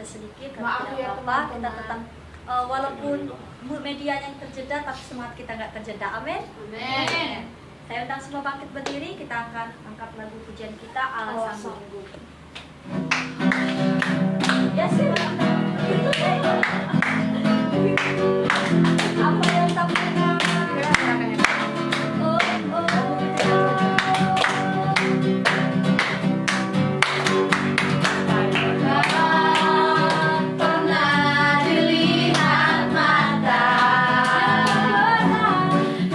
sedikit, Maaf tidak ya, apa-apa. Kita teman-teman. tetap walaupun media yang terjeda, tapi semangat kita nggak terjeda. Amin. Amin. Saya undang semua bangkit berdiri. Kita akan angkat lagu pujian kita Allah Sanggup. Ya silakan. Apa yang tak pernah? Pernah dilihat mata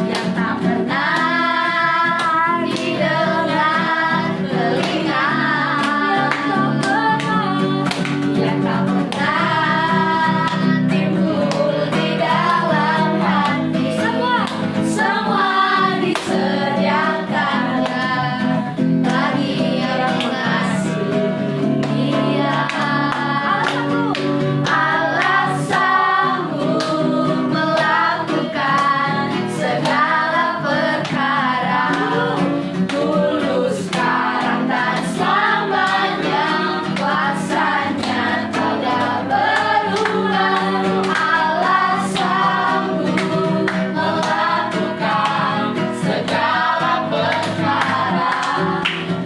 yang tak pernah didengar telinga, yang tak pernah timbul di dalam hati. Semua disediakannya bagi yang mengasihi Dia. Allah sanggup melakukan segala perkara, dulu, sekarang, dan selamanya. Kuasanya tidak berubah. Allah sanggup melakukan segala perkara,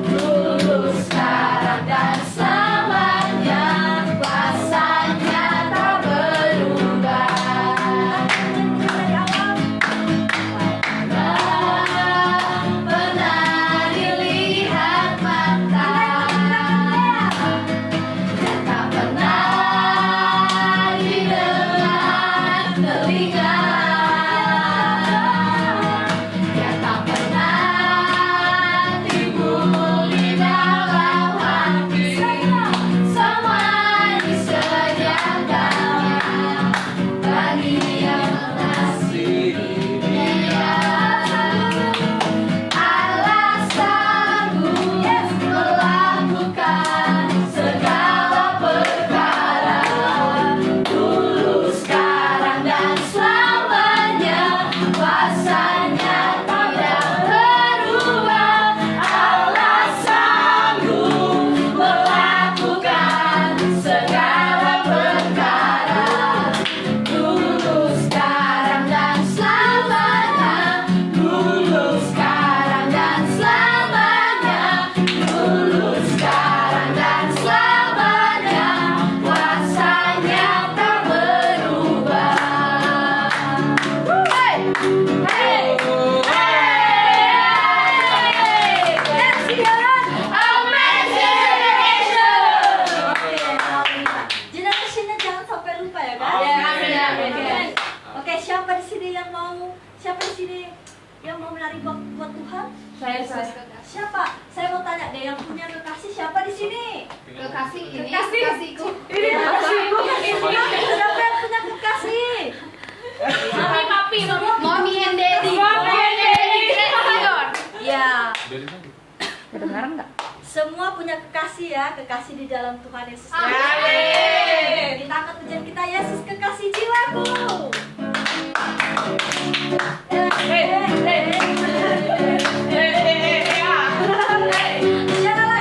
dulu, sekarang, dan selamanya. Kuasanya tak berubah. Pernah dilihat mata yang tak pernah didengar telinga, yang tak pernah timbul di dalam hati. Semua disediakannya bagi yang mengasihi Dia. Allah sanggup melakukan segala perkara, dulu, sekarang, dan selamanya. Kuasanya tidak berubah. Allah sanggup melakukan segala perkara, dulu, sekarang, dan selamanya. Dulu, sekarang, dan selamanya. Dulu, sekarang, dan selamanya. Kuasanya tak berubah. Hey, hey, hey. Amazing Generasinya jangan sampai lupa ya kan? Ya, amin, amin. Oke, siapa di sini yang mau menari buat Tuhan? Saya. Siapa? Saya mau tanya deh, yang punya kekasih siapa di sini? Kekasih ini, Kekasih. kekasihku. Ini kekasihku. Siapa yang punya kekasih? Mami, papi, Mommy and Daddy. Mommy and Daddy. Ya, Kedengaran nggak? semua punya kekasih ya, kekasih di dalam Tuhan Yesus. Amin. Kita angkat pujian kita, Yesus kekasih jiwaku. Sha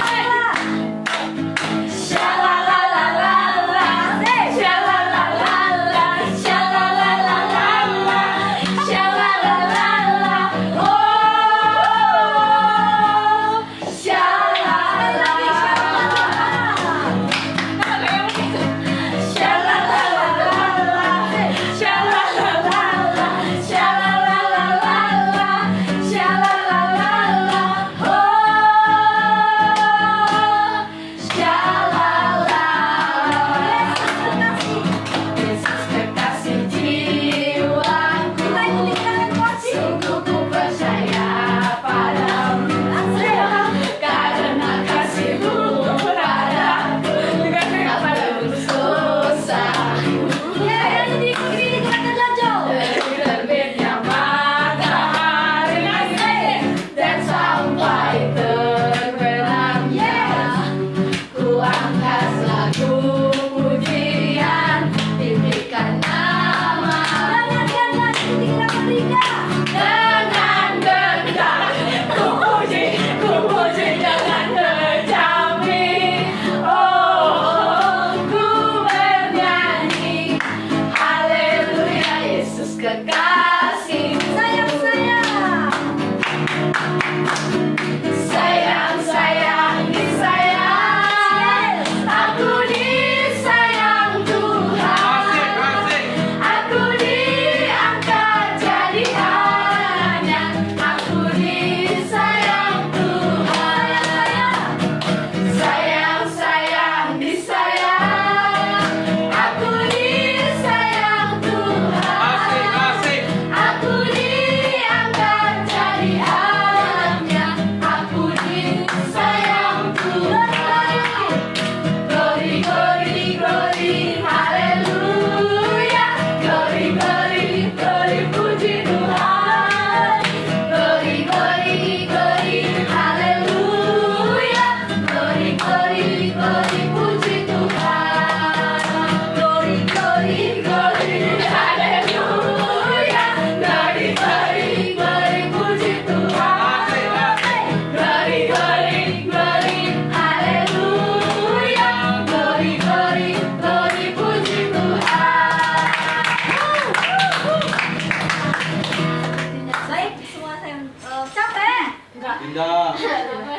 Tidak.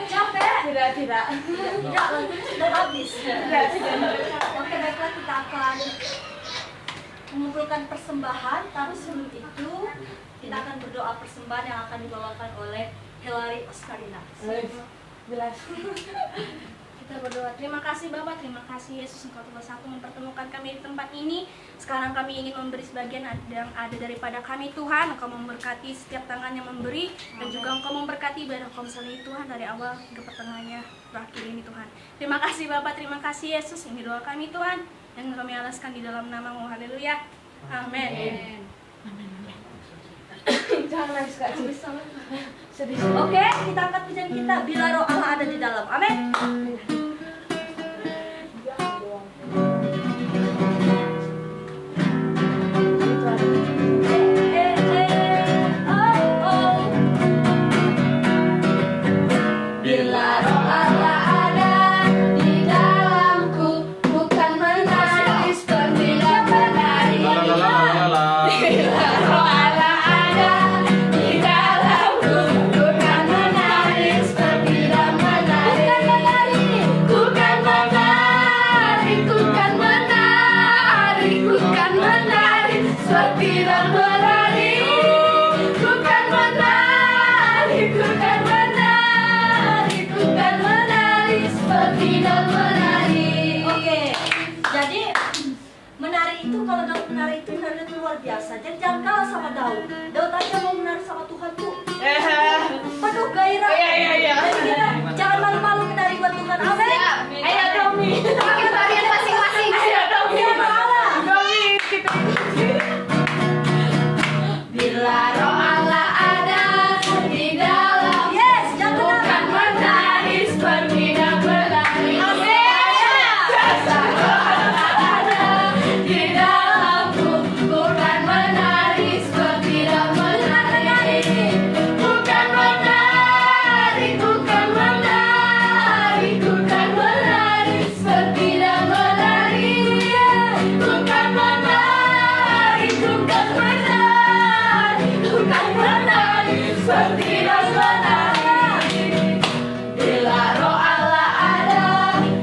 Capek? Tidak. Tidak, lagunya sudah habis. Oke, baiklah kita akan mengumpulkan persembahan. Tapi sebelum itu kita akan berdoa persembahan yang akan dibawakan oleh Hilary Oscarina. Jelas. Kita berdoa. Terima kasih Bapak, terima kasih Yesus Engkau Tuhan satu mempertemukan kami di tempat ini. Sekarang kami ingin memberi sebagian yang ada daripada kami Tuhan. Engkau memberkati setiap tangan yang memberi dan juga Engkau memberkati ibadah Komsel ini Tuhan dari awal hingga pertengahannya berakhir ini Tuhan. Terima kasih Bapak, terima kasih Yesus. Ini doa kami Tuhan dan kami alaskan di dalam nama-Mu. Haleluya. Amin. Jangan nangis Kak Ci. Sedih. Oke, kita angkat pujian kita bila roh Allah ada di dalam. Amin. Bila roh Allah ada di dalamku, bukan menangis berbilang menari. Bila roh Allah ada di dalamku, bukan menangis berbilang menari. Bukan menari, bukan menari, bukan menari berbilang menari. Bukan menari, bukan menari, bukan menari seperti dan menari. Oke, jadi menari itu kalau Daud menari itu menari itu luar biasa. Jadi jangan kalah sama Daud. Daud aja mau menari sama Tuhan tuh penuh gairah. Iya. Jadi kita jangan malu-malu menari buat Tuhan. Amin. Ayo Domi. Bikin tarian masing-masing. Ayo Domi. Bila roh Allah. Domi. Bila roh Allah ada di dalam, Yes, jangan bukan menangis pergi dan berlari. Rasa roh Allah ada di dalamku, bukan menangis pergi dan menari. Bukan menari, bukan menari, bukan menari seperti dan menari. Bukan menari, bukan menari, bukan menari seperti dan menari. Bila roh Allah ada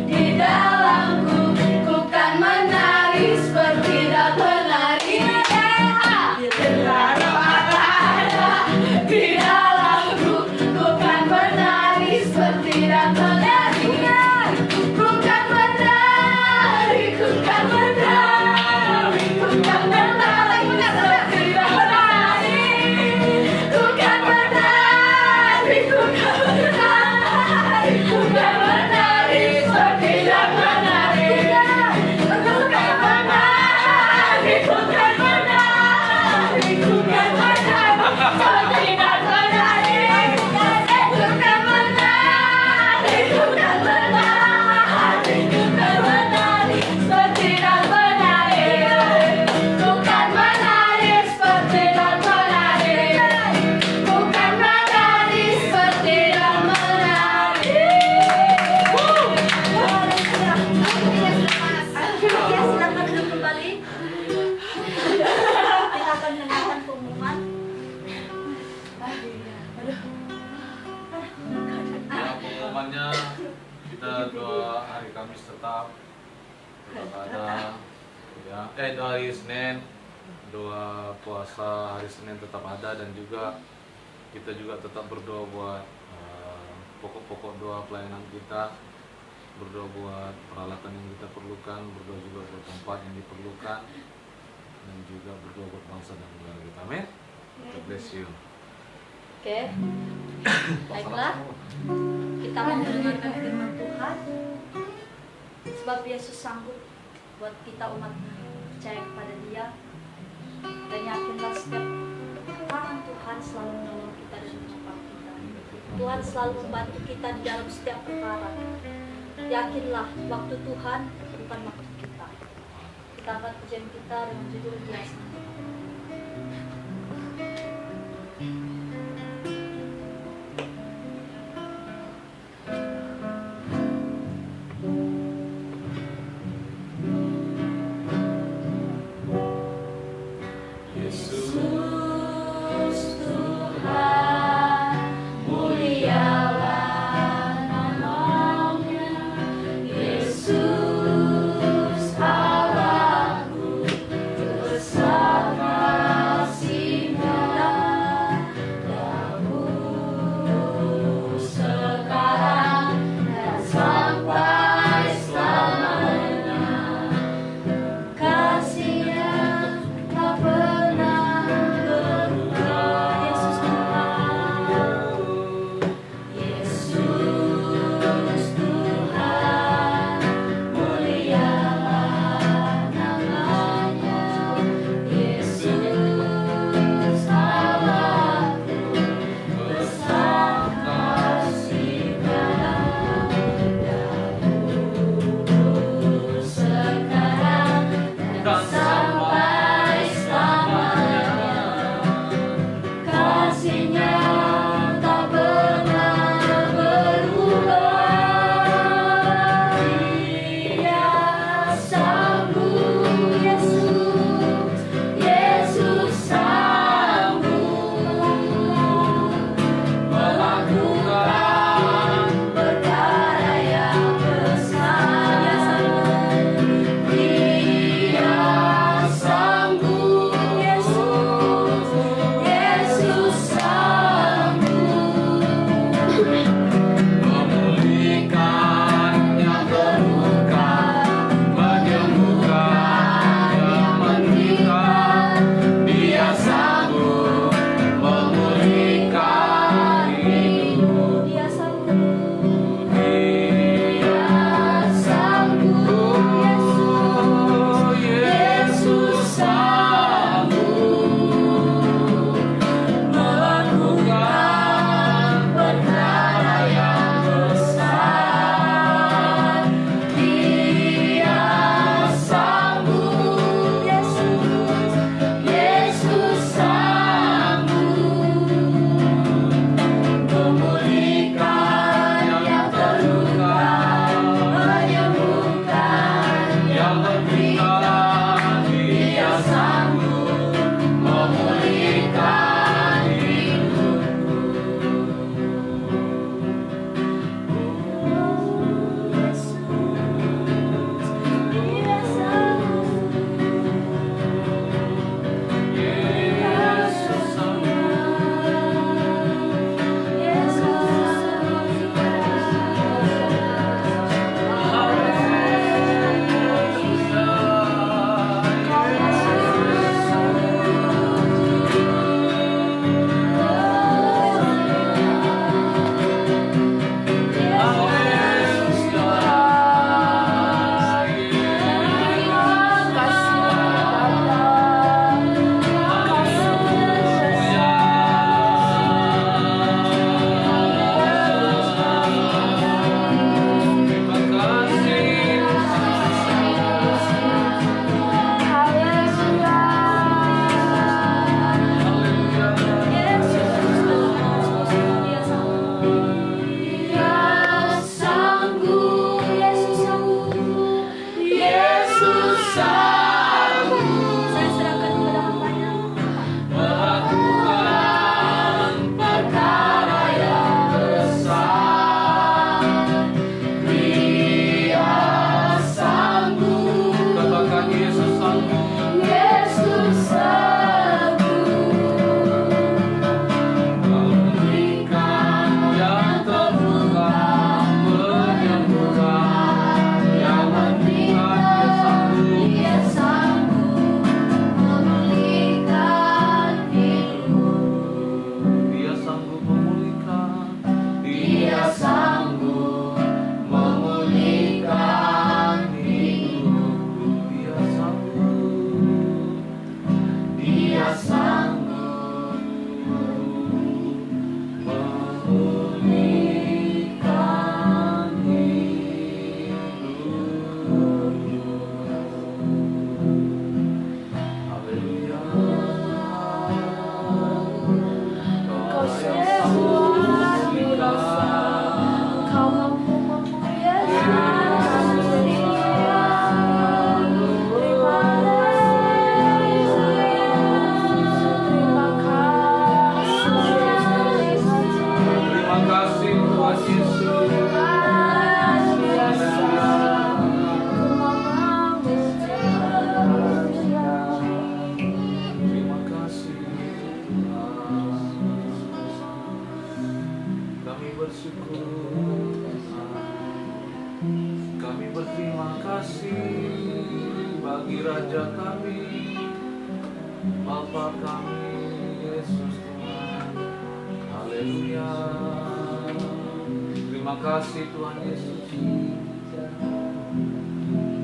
di dalamku, bukan menari seperti dan menari. Bila roh Allah ada di dalamku, bukan menari seperti dan menari. Bukan menari, bukan menari, bukan menari seperti dan menari. Bukan menari, bukan menari, bukan menari seperti dan menari. Bukan menari, bukan menari, bukan menari seperti dan menari. Bukan menari, bukan menari, bukan menari seperti dan menari. Bukan menari seperti dan menari. Bukan menari seperti dan menari. Ya, silakan duduk kembali. Kita akan mendengarkan pengumuman. Ya, pengumumannya kita doa hari Kamis tetap ada ya. Doa hari Senin, doa puasa hari Senin tetap ada, dan juga kita juga tetap berdoa buat pokok-pokok doa pelayanan kita, berdoa buat peralatan yang kita perlukan, berdoa juga buat tempat yang diperlukan, dan juga berdoa buat bangsa dan negara kita. Amin. God bless you. Oke. Baiklah. Kita akan mendengarkan firman Tuhan. Sebab Yesus sanggup buat kita umat percaya kepada Dia, dan yakinlah setiap tangan Tuhan selalu menolong kita dan menopang kita. Tuhan selalu membantu kita di dalam setiap perkara. Yakinlah waktu Tuhan bukan waktu kita. Kita akan pujian kita dengan judul biasa. Yesus Tuhan mulia. bersyukur, kami berterima kasih bagi Raja kami, Bapa kami, Yesus Tuhan. Haleluya. Terima kasih Tuhan Yesus.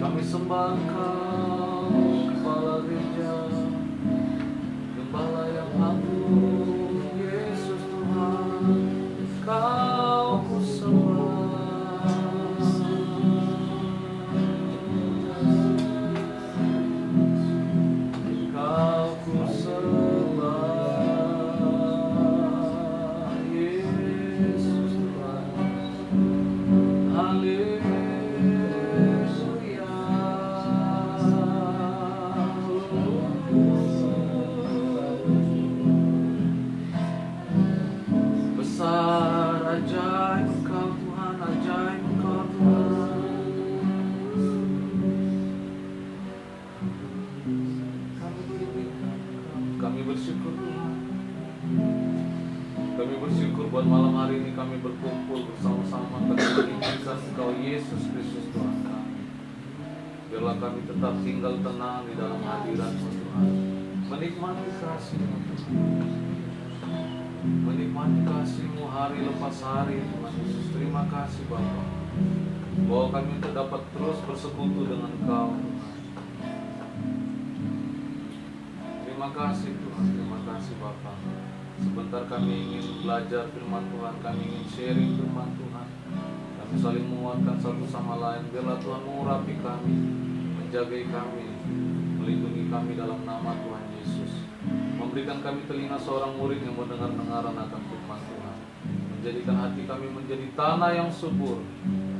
Kami sembah Engkau, Kepala Gereja, Gembala yang agung, Yesus Tuhan. Kau ku sembah. Kau ku sembah, Yesus Tuhan. Haleluya. Besar ajaib Engkau Tuhan, ajaib Engkau Tuhan. Kami bersyukur Tuhan. Kami bersyukur buat malam hari ini kami berkumpul bersama-sama kami menginginkan Engkau Yesus Kristus Tuhan kami. Biarlah kami tetap tinggal tenang di dalam hadirat-Mu Tuhan, menikmati kasih-Mu Tuhan, menikmati kasih-Mu hari lepas hari Tuhan Yesus. Terima kasih Bapa, bahwa kami untuk dapat terus bersekutu dengan Engkau Tuhan. Terima kasih Tuhan, terima kasih Bapa. Sebentar kami ingin belajar firman Tuhan, kami ingin sharing firman Tuhan. Kami saling menguatkan satu sama lain. Biarlah Tuhan mengurapi kami, menjagai kami, melindungi kami dalam nama Tuhan Yesus. Memberikan kami telinga seorang murid yang mendengar-dengaran akan firman Tuhan. Menjadikan hati kami menjadi tanah yang subur,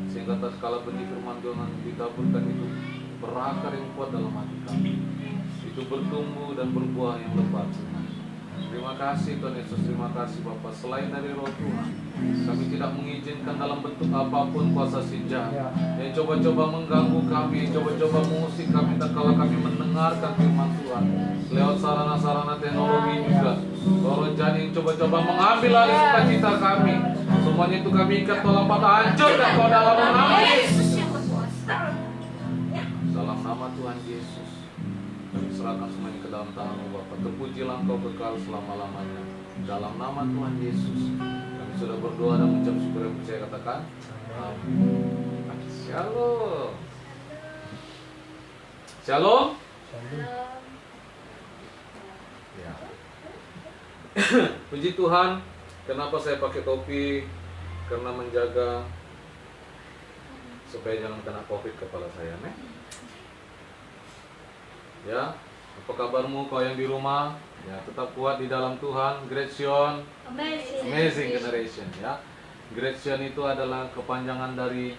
sehingga tatkala benih firman Tuhan ditaburkan itu berakar yang kuat dalam hati kami. Itu bertumbuh dan berbuah yang lebat Tuhan. Terima kasih Tuhan Yesus, terima kasih Bapa. Selain dari Roh Tuhan, kami tidak mengizinkan dalam bentuk apapun kuasa si jahat yang coba-coba mengganggu kami, coba-coba mengusik kami tatkala kami mendengarkan firman Tuhan. Lewat sarana-sarana teknologi juga, roh jahat yang coba-coba mengambil alih sukacita kami. Semuanya itu kami ikat dalam patah hancur dan kau dalam nama Yesus. Dalam nama Tuhan Yesus, kami serahkan semuanya ke dalam tangan-Mu Bapa. Terpujilah Engkau kekal selama-lamanya. Dalam nama Tuhan Yesus, kami sudah berdoa dan mengucap syukur yang percaya, katakan amin. Shalom. Shalom. Ya. Puji Tuhan. Kenapa saya pakai topi? Karena menjaga supaya jangan kena COVID kepala saya, nih. Ya, apa kabarmu kau yang di rumah? Ya, tetap kuat di dalam Tuhan. Gretchen, amazing generation, ya. Gretchen itu adalah kepanjangan dari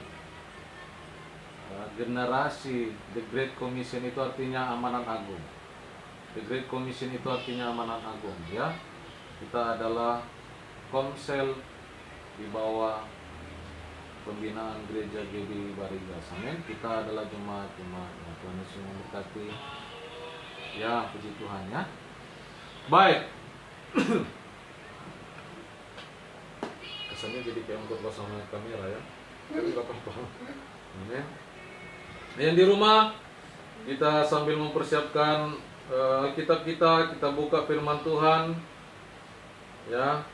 generasi. The Great Commission itu artinya amanat agung. The Great Commission itu artinya amanat agung, ya. Kita adalah komsel di bawah pembinaan gereja GB Barigas. Amin. Kita adalah jemaat-jemaat. Tuhan Yesus memberkati. Ya, puji Tuhan, ya. Baik. Kesannya jadi kayak angkut sama kamera, ya. Tapi gak apa-apa. Amin. Yang di rumah, kita sambil mempersiapkan kitab kita buka firman Tuhan, ya.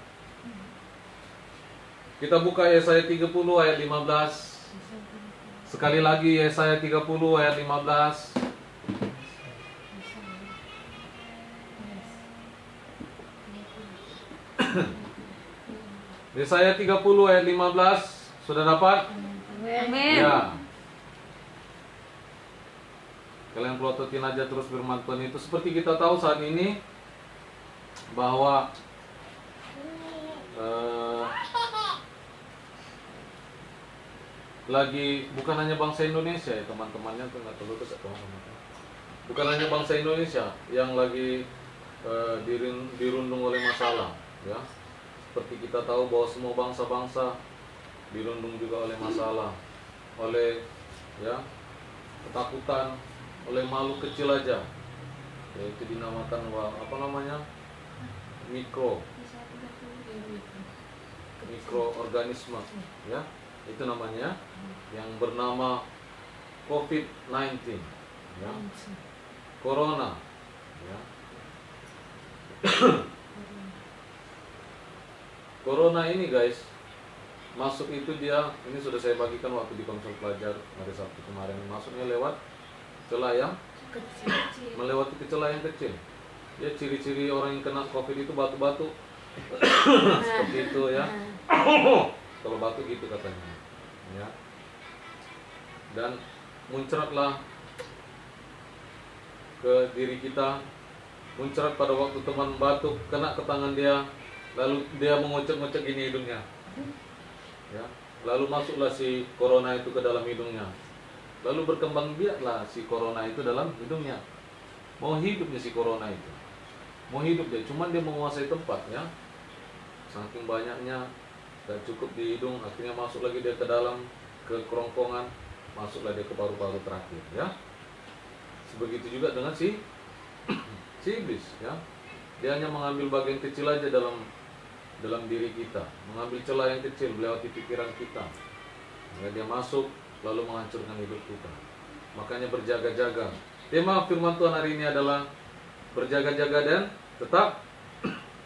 Kita buka Yesaya 30 ayat 15. Sekali lagi Yesaya 30 ayat 15. Yesaya 30 ayat 15. Sudah dapat? Amin. Ya. Kalian pelototin aja terus firman Tuhan itu. Seperti kita tahu saat ini bahwa lagi bukan hanya bangsa Indonesia ya teman-temannya tuh nggak tahu terus teman-teman. Bukan hanya bangsa Indonesia yang lagi dirundung oleh masalah, ya. Seperti kita tahu bahwa semua bangsa-bangsa dirundung juga oleh masalah, oleh ya ketakutan, oleh makhluk kecil aja, yaitu dinamakan mikro mikroorganisme, ya. Itu namanya yang bernama COVID-19, ya. Corona, ya. Corona ini guys, masuk itu dia, ini sudah saya bagikan waktu di konsul pelajar hari Sabtu kemarin, masuknya lewat celah yang melewati ke celah yang kecil. Ya, ciri-ciri orang yang kena COVID itu batuk-batuk seperti itu, ya. Kalau batuk gitu katanya, ya. Dan muncratlah ke diri kita, muncrat pada waktu teman batuk, kena ke tangan dia, lalu dia mengocek-ngocek gini hidungnya, ya. Lalu masuklah si corona itu ke dalam hidungnya, lalu berkembang biaklah si corona itu dalam hidungnya. Mau hidupnya si corona itu, mau hidup dia, cuman dia menguasai tempat, ya. Saking banyaknya, gak cukup di hidung, akhirnya masuk lagi dia ke dalam, ke kerongkongan, masuklah dia ke paru-paru terakhir, ya. Begitu juga dengan si iblis, ya. Dia hanya mengambil bagian kecil aja dalam diri kita, mengambil celah yang kecil melewati pikiran kita, ya, dia masuk lalu menghancurkan hidup kita. Makanya berjaga-jaga. Tema firman Tuhan hari ini adalah berjaga-jaga dan tetap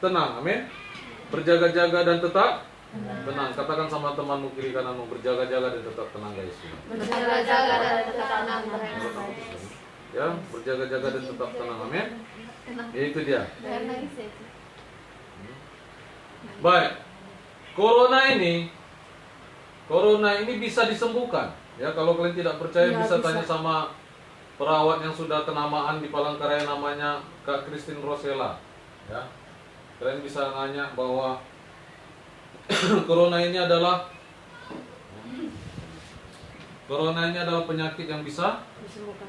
tenang. Amin. Berjaga-jaga dan tetap tenang. Katakan sama temanmu kiri kananmu, berjaga-jaga dan tetap tenang, guys. Berjaga-jaga dan tetap tenang. Ya, berjaga-jaga dan tetap tenang. Amin. Ya, itu dia. Baik. Corona ini bisa disembuhkan. Ya, kalau kalian tidak percaya bisa tanya sama perawat yang sudah kenamaan di Palangkaraya, namanya Kak Christine Rosella. Ya. Kalian bisa nanya bahwa corona ini adalah penyakit yang bisa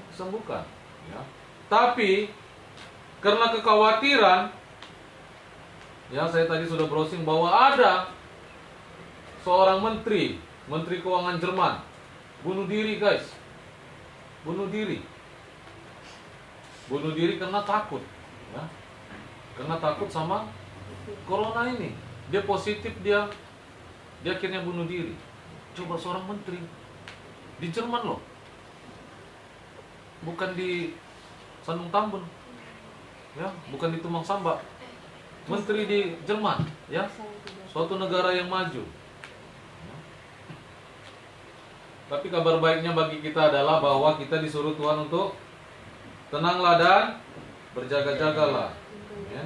disembuhkan, ya. Tapi karena kekhawatiran, ya, saya tadi sudah browsing bahwa ada seorang menteri keuangan Jerman bunuh diri, guys. Bunuh diri karena takut, ya. Karena takut sama corona ini. Dia positif, dia akhirnya bunuh diri. Coba seorang menteri di Jerman loh, bukan di Sandung Tambun, ya, bukan di Tumang Samba. Menteri di Jerman, ya, suatu negara yang maju. Tapi kabar baiknya bagi kita adalah bahwa kita disuruh Tuhan untuk tenanglah dan berjaga-jagalah, ya,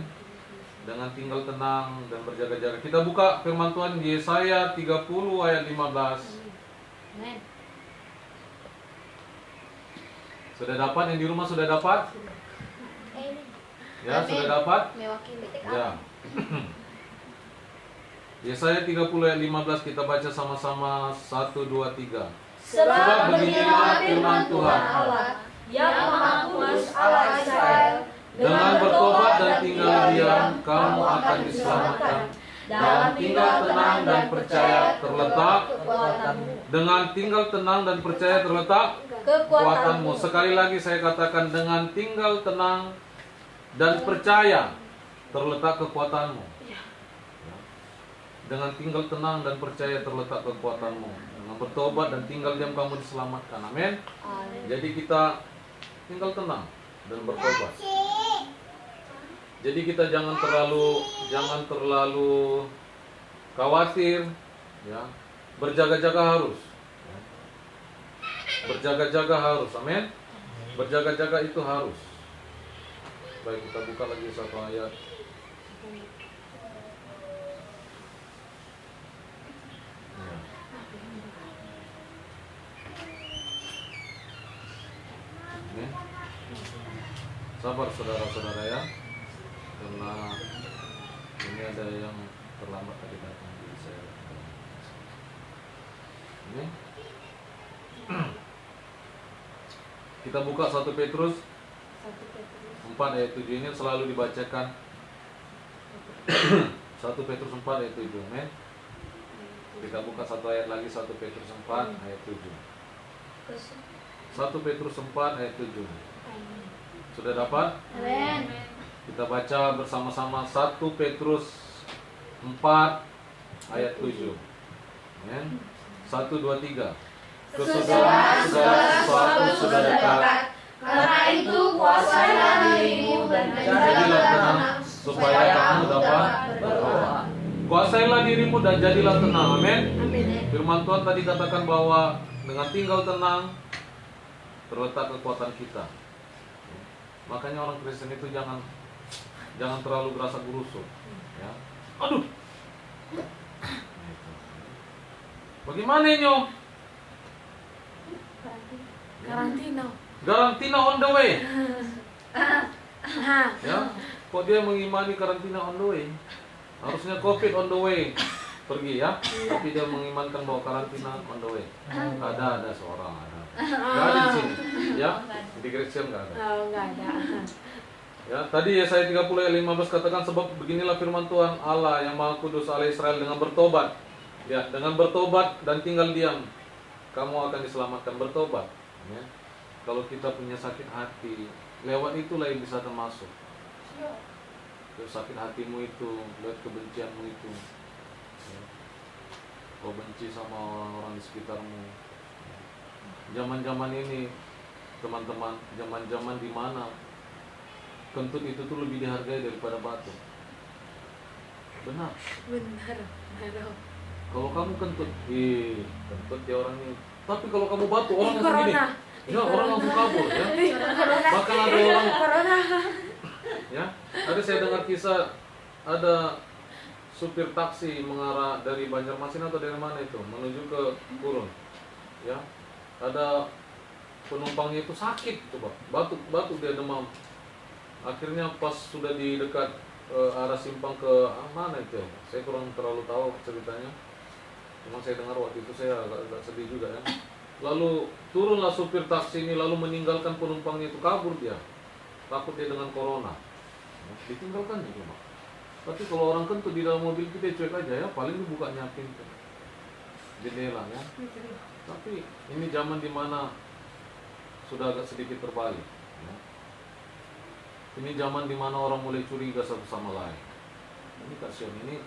dengan tinggal tenang dan berjaga-jaga. Kita buka firman Tuhan di Yesaya 30 ayat 15. Sudah dapat? Yang di rumah sudah dapat? Ya, sudah dapat? Ya. Yesaya 30 ayat 15, kita baca sama-sama. 1, 2, 3. Sebab beginilah firman Tuhan Allah, yang Maha Kudus Allah Israel, Dengan bertobat dan tinggal diam, kamu akan diselamatkan. Dalam tinggal tenang dan percaya terletak kekuatanmu. Dengan tinggal tenang dan percaya terletak kekuatanmu. Sekali lagi saya katakan, dengan tinggal tenang dan percaya terletak kekuatanmu. Dengan tinggal tenang dan percaya terletak kekuatanmu. Dengan bertobat dan tinggal diam kamu diselamatkan. Amin. Jadi kita tinggal tenang dan bertobat. Jadi kita jangan terlalu khawatir, ya. Berjaga-jaga harus. Berjaga-jaga harus. Amin. Berjaga-jaga itu harus. Baik, kita buka lagi satu ayat. Sabar saudara-saudara, ya, karena ini ada yang terlambat tadi datang, jadi saya ini. Kita buka 1 Petrus 4 ayat 7, ini selalu dibacakan. 1 Petrus 4 ayat 7, amin. Kita buka satu ayat lagi, 1 Petrus 4 ayat 7. 1 Petrus 4 ayat 7. Sudah dapat? Amin. Kita baca bersama-sama 1 Petrus 4 ayat 7. Amin. 1, 2, 3. Kesudahan segala sesuatu sudah dekat. Karena itu kuasailah dirimu dan jadilah tenang, supaya kamu dapat berdoa. Kuasailah dirimu dan jadilah tenang. Amin. Firman Tuhan tadi katakan bahwa dengan tinggal tenang terletak kekuatan kita. Makanya orang Kristen itu jangan terlalu gerasa gerusuk. Ya. Aduh. Bagaimana ini? Karantina. Karantina on the way. Hah. Ya. Kok dia mengimani karantina on the way? Harusnya COVID on the way pergi ya. Tapi dia mengimankan bahwa karantina on the way. Ada seorang ada. Gak ada di sini. Ya. Di Kristen gak ada. Oh, enggak ada. Ya, tadi Yesaya 30 ayat 15 katakan sebab beginilah firman Tuhan Allah yang Maha Kudus Allah Israel dengan bertobat. Ya, dengan bertobat dan tinggal diam kamu akan diselamatkan. Bertobat. Ya. Kalau kita punya sakit hati, lewat itulah yang bisa termasuk. Terus sakit hatimu itu, lewat kebencianmu itu. Ya. Kau benci sama orang-orang di sekitarmu. Zaman-zaman ini, teman-teman, zaman-zaman di mana kentut itu tuh lebih dihargai daripada batu. Benar. Benar. Kalau kamu kentut, kentut ya orang ini. Tapi kalau kamu batu, orang langsung gini. Corona. Ya, orang langsung kabur ya. Bahkan ada orang, ya, ada saya dengar kisah ada supir taksi mengarah dari Banjarmasin atau dari mana itu menuju ke Kurun, ya. Ada penumpangnya itu sakit, coba batuk dia demam. Akhirnya pas sudah di dekat arah simpang ke mana itu, saya kurang terlalu tahu ceritanya. Cuma saya dengar waktu itu saya agak sedih juga ya. Lalu turunlah supir taksi ini lalu meninggalkan penumpangnya itu, kabur dia. Takut dia dengan corona. Ditinggalkan juga, Pak. Tapi kalau orang kentut di dalam mobil kita cuek aja ya, paling dibukanya pintu jendela ya. Tapi ini zaman dimana sudah agak sedikit terbalik ya. Ini zaman dimana orang mulai curiga satu sama lain. Ini Kak Sion ini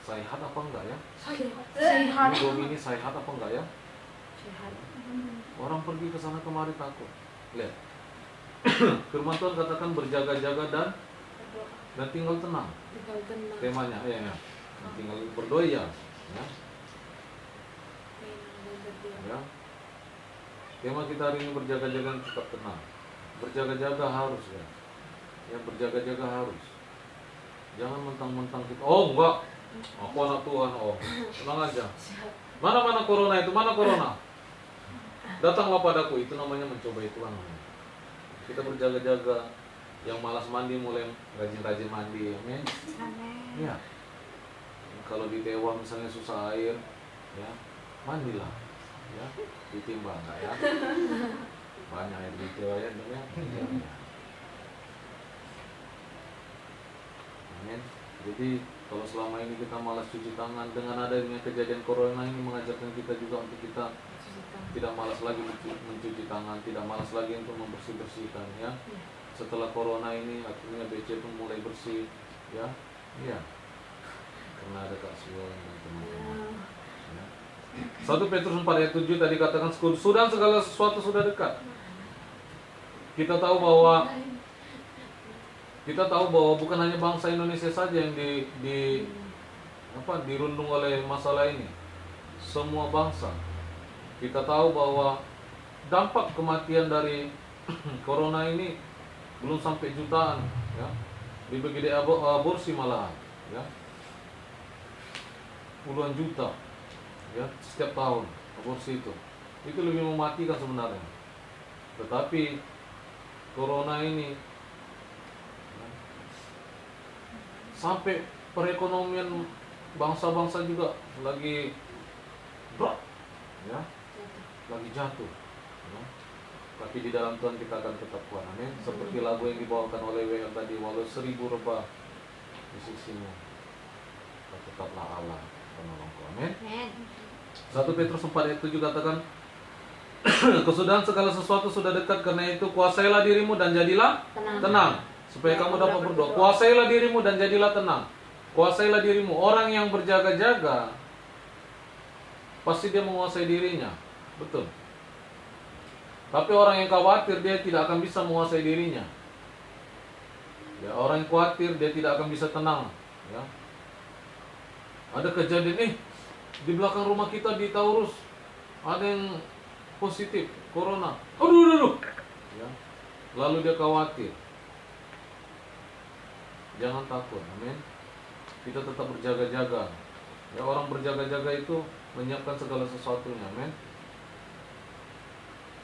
sehat apa enggak ya? Sehat. Ini Domini sehat apa enggak ya? Sehat. Orang pergi ke sana kemari takut. Lihat. Firman Tuhan katakan berjaga-jaga dan tinggal tenang. Tinggal tenang. Temanya ya. Tinggal berdoa ya. Ya. Tema kita hari ini berjaga-jaga dan tetap tenang. Berjaga-jaga harus ya. Ya, berjaga-jaga harus. Jangan mentang-mentang kita, oh enggak, aku anak Tuhan, oh tenang aja. Mana corona itu, mana corona? Datanglah padaku, itu namanya mencobai Tuhan. Kita berjaga-jaga. Yang malas mandi mulai rajin-rajin mandi, amin. Ya. Kalau di Dewa misalnya susah air, ya mandilah, ya ditimbang enggak ya? Banyak air di Dewa ya, ya. Amin. Jadi kalau selama ini kita malas cuci tangan, dengan adanya kejadian corona ini mengajarkan kita juga untuk kita tidak malas lagi mencuci tangan, tidak malas lagi untuk membersih-bersihkan ya. Setelah corona ini akhirnya BC pun mulai bersih ya. Iya. Karena ada Kak Sion dan teman-teman. Ya. 1 Petrus 4 ayat 7 tadi katakan sudah segala sesuatu sudah dekat. Kita tahu bahwa bukan hanya bangsa Indonesia saja yang dirundung oleh masalah ini. Semua bangsa. Kita tahu bahwa dampak kematian dari corona ini belum sampai jutaan, ya. Dibagi aborsi malahan, ya. Puluhan juta, ya, setiap tahun aborsi itu. Itu lebih mematikan sebenarnya. Tetapi corona ini sampai perekonomian bangsa-bangsa juga lagi drop, ya, lagi jatuh. Ya. Tapi di dalam Tuhan kita akan tetap kuat, amin. Seperti lagu yang dibawakan oleh WL tadi, walau 1000 rebah di sisimu, tetaplah Allah penolongku, amin. 1 Petrus 4 ayat 7 katakan kesudahan segala sesuatu sudah dekat, karena itu kuasailah dirimu dan jadilah tenang supaya kamu dapat berdoa. Kuasailah dirimu dan jadilah tenang. Kuasailah dirimu. Orang yang berjaga-jaga pasti dia menguasai dirinya. Betul. Tapi orang yang khawatir dia tidak akan bisa menguasai dirinya. Ya, orang yang khawatir dia tidak akan bisa tenang. Ya. Ada kejadian di belakang rumah kita di Taurus ada yang positif corona. Aduh. Ya. Lalu dia khawatir. Jangan takut, amin. Kita tetap berjaga-jaga. Ya, orang berjaga-jaga itu menyiapkan segala sesuatunya, amin.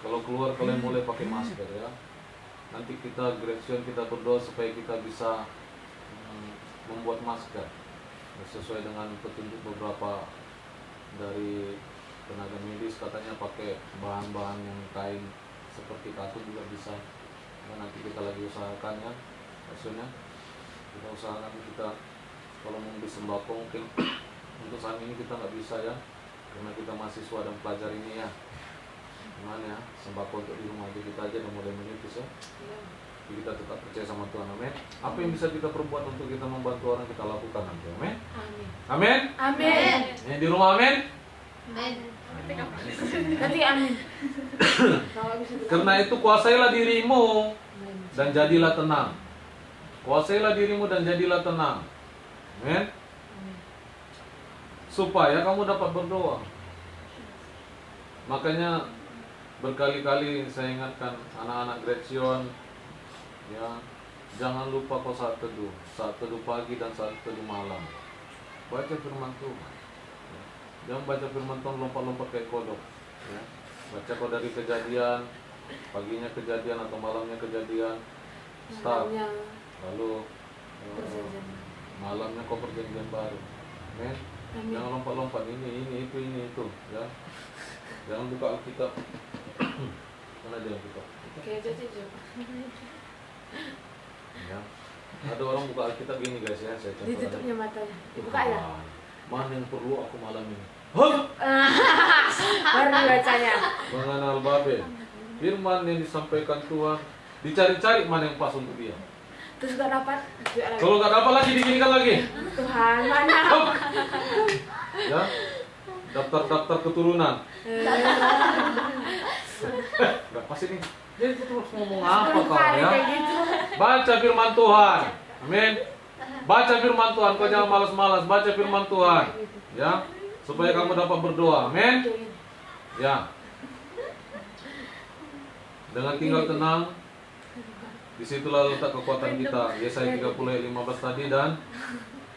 Kalau keluar kalian mulai pakai masker ya. Nanti kita Gracion kita berdoa supaya kita bisa membuat masker sesuai dengan petunjuk beberapa dari tenaga medis, katanya pakai bahan-bahan yang kain seperti katun juga bisa. Nah, nanti kita lagi usahakan ya, maksudnya kita usahakan kita kalau mau beli sembako mungkin untuk saat ini kita nggak bisa ya, karena kita mahasiswa dan pelajar ini ya. Gimana ya, sembako untuk di rumah aja kita aja udah mulai menipis ya. Jadi kita tetap percaya sama Tuhan, amin. Apa yang bisa kita perbuat untuk kita membantu orang, kita lakukan nanti, amin. Amin. Amin. Yang di rumah, amin. Nanti amin. Karena itu kuasailah dirimu dan jadilah tenang. Kuasailah dirimu dan jadilah tenang, amin. Supaya kamu dapat berdoa. Makanya berkali-kali saya ingatkan anak-anak Gracion, ya, jangan lupa kau saat teduh pagi dan saat teduh malam. Baca firman Tuhan. Ya. Jangan baca firman Tuhan lompat-lompat kayak kodok. Ya. Baca kau dari Kejadian, paginya Kejadian atau malamnya Kejadian, start. Lalu malamnya kau perjanjian baru. Amin. Jangan lompat-lompat ini itu ya. Jangan buka Alkitab. Mana dia Alkitab? Ya. Ada orang buka Alkitab gini guys ya, saya contoh. Ditutupnya matanya. Dibuka ya. Mana yang perlu aku malam ini? Baru bacanya. Mengenal Babel. Firman yang disampaikan Tuhan, dicari-cari mana yang pas untuk dia. Terus gak dapat. Kalau nggak dapat lagi diginikan lagi. Tuhan mana? Ya. Daftar keturunan. Gak pas ini. Jadi itu terus ngomong apa kau ya? Baca firman Tuhan. Amin. Baca firman Tuhan. Kau jangan malas-malas. Baca firman Tuhan. Ya. Supaya kamu dapat berdoa. Amin. Ya. Dengan tinggal tenang, disitulah letak kekuatan kita. Yesaya 30 ayat 15 tadi, dan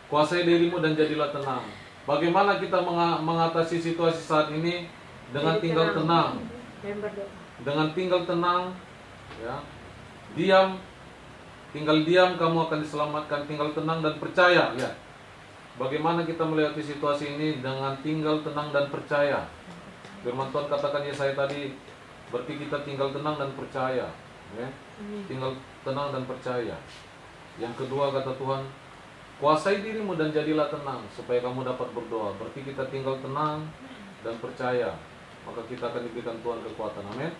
kuasai dirimu dan jadilah tenang. Bagaimana kita mengatasi situasi saat ini? Dengan tinggal tenang. Dengan tinggal tenang, ya. Diam. Tinggal diam kamu akan diselamatkan. Tinggal tenang dan percaya, ya. Bagaimana kita melewati situasi ini? Dengan tinggal tenang dan percaya. Firman Tuhan katakan Yesaya tadi, berarti kita tinggal tenang dan percaya, ya. Tinggal tenang dan percaya. Yang kedua kata Tuhan, kuasai dirimu dan jadilah tenang supaya kamu dapat berdoa. Berarti kita tinggal tenang dan percaya, maka kita akan diberikan Tuhan kekuatan. Amin.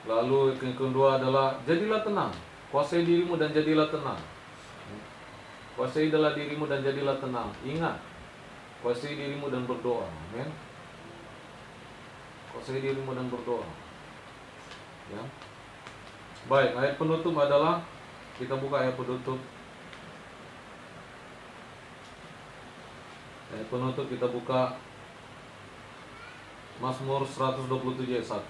Lalu yang kedua adalah jadilah tenang. Kuasai dirimu dan jadilah tenang. Kuasai adalah dirimu dan jadilah tenang. Ingat, kuasai dirimu dan berdoa. Amin. Kuasai dirimu dan berdoa. Ya. Baik, ayat penutup adalah, kita buka ayat penutup. Ayat penutup kita buka Mazmur 127 ayat 1.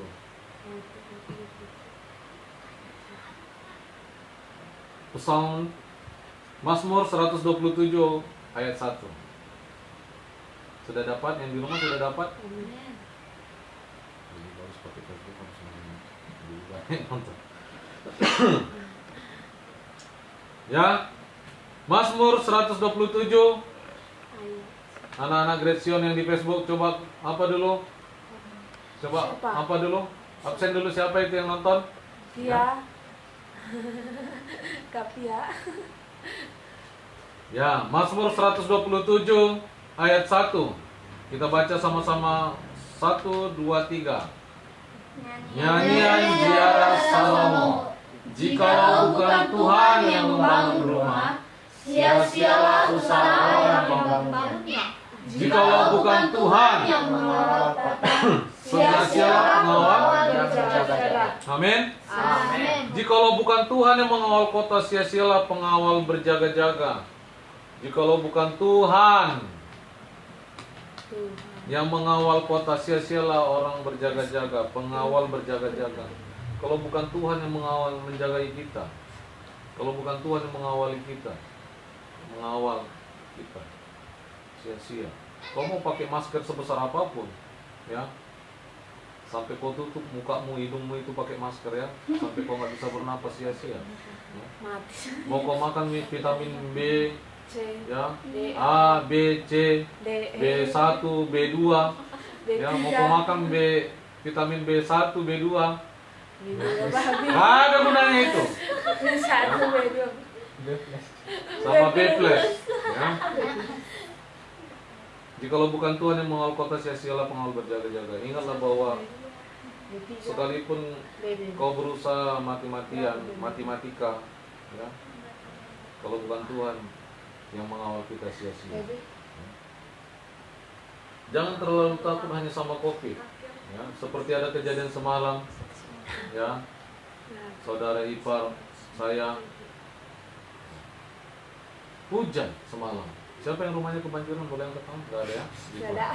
Psalm Mazmur 127 ayat 1. Sudah dapat? Yang di rumah sudah dapat? Jadi baru seperti Facebook nonton. Ya, Mazmur 127. Anak-anak Gracion yang di Facebook, coba apa dulu? Coba Siapa? apa dulu? Absen dulu, siapa itu yang nonton? Pia. Kak Pia. Ya, Mazmur 127 ayat 1. Kita baca sama-sama. 1, 2, 3. Nyanyian ziarah Salomo. Jikalau bukan Tuhan yang membangun rumah, sia-sialah usaha orang membangunnya. Jikalau bukan Tuhan yang mengawal kota, sia-sialah pengawal. berjaga-jaga. Amin. Amin. Jikalau bukan Tuhan yang mengawal kota, sia-sialah pengawal berjaga-jaga. Jikalau bukan Tuhan yang mengawal kota, sia-sialah orang berjaga-jaga, pengawal berjaga-jaga. Kalau bukan Tuhan yang menjagai kita, kalau bukan Tuhan yang mengawal kita, sia-sia. Kau mau pakai masker sebesar apapun, ya, sampai kau tutup mukamu, hidungmu itu pakai masker ya, sampai kau nggak bisa bernapas, sia-sia. Ya. Mati. Mau kau makan vitamin B, C. ya, D. A, B, C, D. B1, B2, ya, mau kau makan vitamin B1, B2, nggak ada gunanya itu, Satu beda. sama B+, ya. Jikalau bukan Tuhan yang mengawal kota, sia-sialah pengawal berjaga-jaga. Ingatlah bahwa sekalipun kau berusaha mati-matian, matematika, ya, kalau bukan Tuhan yang mengawal kita, sia-sia. Jangan terlalu takut hanya sama COVID, ya. Seperti ada kejadian semalam, ya, saudara ipar saya hujan semalam. Siapa yang rumahnya kebanjiran boleh angkat tangan? Gak ada ya? Gak ada.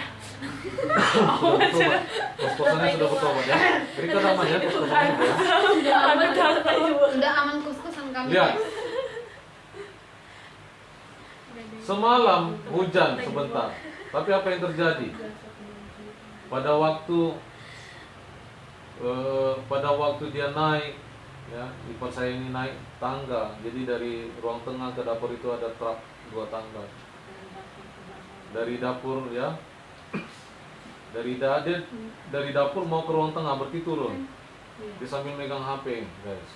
Sudah bertobat. Kos-kosannya sudah bertobat ya. Berikan namanya kos-kosannya ya. Udah aman kus-kusan kami. Lihat. Semalam hujan sebentar. Tapi apa yang terjadi? Pada waktu dia naik, ya, ipar saya ini naik tangga. Jadi dari ruang tengah ke dapur itu ada truk 2 tangga. Dari dapur, ya, dari dapur mau ke ruang tengah, berarti turun. Dia sambil megang HP, guys.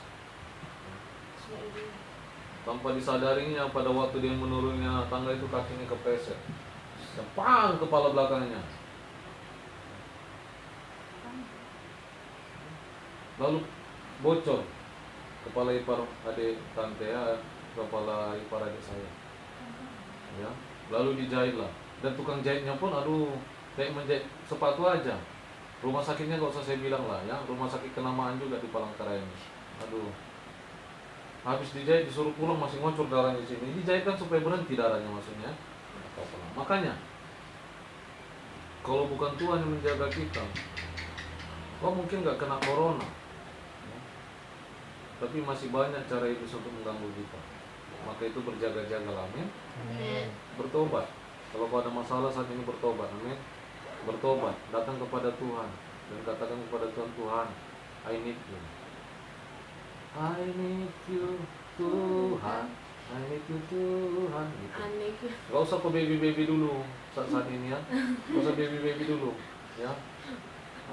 Tanpa disadarinya, pada waktu dia menurunnya tangga itu kakinya kepleset. Pang, kepala belakangnya. Lalu bocor kepala ipar adik tante, ya, kepala ipar adik saya. Ya, lalu dijahitlah. Dan tukang jahitnya pun, aduh, kayak menjahit sepatu aja. Rumah sakitnya gak usah saya bilang lah, ya, rumah sakit kenamaan juga di Palangkaraya ini. Aduh, habis dijahit disuruh pulang masih ngocor darahnya di sini. Dijahit kan supaya berhenti darahnya, maksudnya. Makanya, kalau bukan Tuhan yang menjaga kita, kau mungkin gak kena corona, ya. Tapi masih banyak cara iblis untuk mengganggu kita. Maka itu berjaga-jaga, amin. Bertobat. Kalau kau ada masalah saat ini, bertobat, amin. Bertobat, datang kepada Tuhan dan katakan kepada Tuhan, Tuhan, I need you. I need you, Tuhan. I need you, Tuhan. Gitu. Aneh. Gak usah ke baby dulu saat ini ya. Gak usah baby dulu, ya.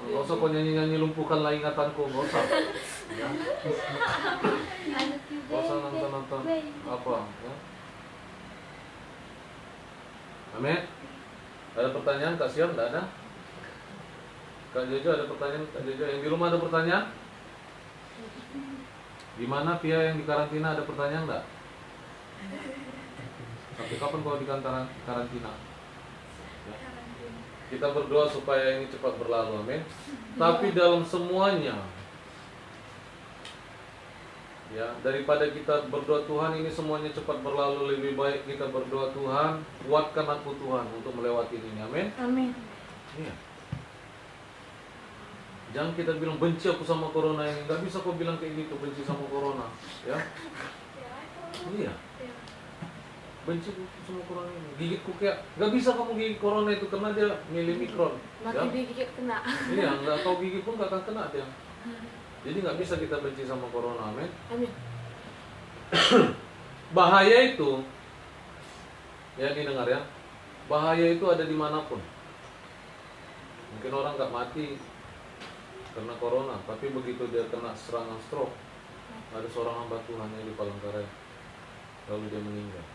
Gak usah kau nyanyi lumpuhkanlah ingatanku, gak usah. Ya. Gak usah nonton apa, ya. Amin. Ada pertanyaan Kak Siam? Tidak ada? Kak Jojo ada pertanyaan? Kak Jojo yang di rumah ada pertanyaan? Gimana Pia yang di karantina ada pertanyaan enggak? Sampai kapan kau di karantina? Ya. Kita berdoa supaya ini cepat berlalu, amin. Tapi dalam semuanya, ya, daripada kita berdoa Tuhan ini semuanya cepat berlalu, lebih baik kita berdoa Tuhan, kuatkan aku Tuhan untuk melewati ini, amin. Amin. Iya. Jangan kita bilang benci aku sama corona ini. Gak bisa kau bilang kayak gitu, benci sama corona, ya. Iya. Benci sama corona ini. Gigitku kayak, gak bisa kamu gigit corona itu karena dia milimikron. Mati Ya? digigit kena. Iya, nggak kau gigit pun gak akan kena dia. Jadi nggak bisa kita benci sama corona, amin. Amin. Bahaya itu, ya didengar ya, bahaya itu ada dimanapun. Mungkin orang nggak mati karena corona, tapi begitu dia kena serangan stroke, ada seorang hamba Tuhan yang di Palangkaraya, lalu dia meninggal,